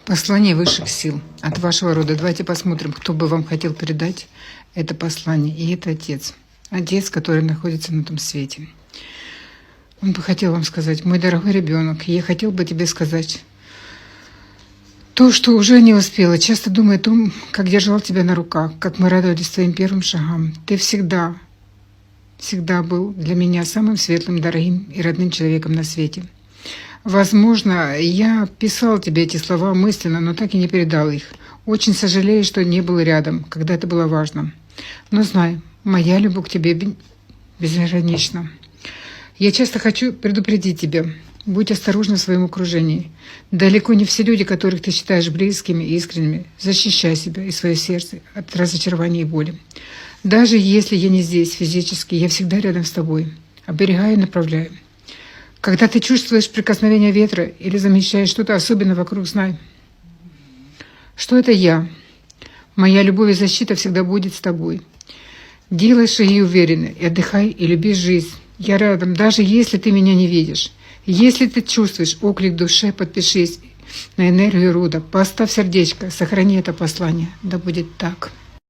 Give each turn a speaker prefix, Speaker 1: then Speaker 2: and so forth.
Speaker 1: Послание высших сил от вашего рода. Давайте посмотрим, кто бы вам хотел передать это послание. И это отец. Отец, который находится на том свете. Он бы хотел вам сказать: мой дорогой ребенок, я хотел бы тебе сказать то, что уже не успела. Часто думаю о том, как держал тебя на руках, как мы радовались твоим первым шагам. Ты всегда был для меня самым светлым, дорогим и родным человеком на свете. Возможно, я писал тебе эти слова мысленно, но так и не передал их. Очень сожалею, что не был рядом, когда это было важно. Но знай, моя любовь к тебе безгранична. Я часто хочу предупредить тебя. Будь осторожна в своем окружении. Далеко не все люди, которых ты считаешь близкими и искренними. Защищай себя и свое сердце от разочарования и боли. Даже если я не здесь физически, я всегда рядом с тобой. Оберегаю и направляю. Когда ты чувствуешь прикосновение ветра или замечаешь что-то особенное вокруг, знай, что это я. Моя любовь и защита всегда будет с тобой. Делай шаги уверенно, и отдыхай, и люби жизнь. Я рядом, даже если ты меня не видишь. Если ты чувствуешь оклик в душе, подпишись на энергию рода, поставь сердечко, сохрани это послание. Да будет так.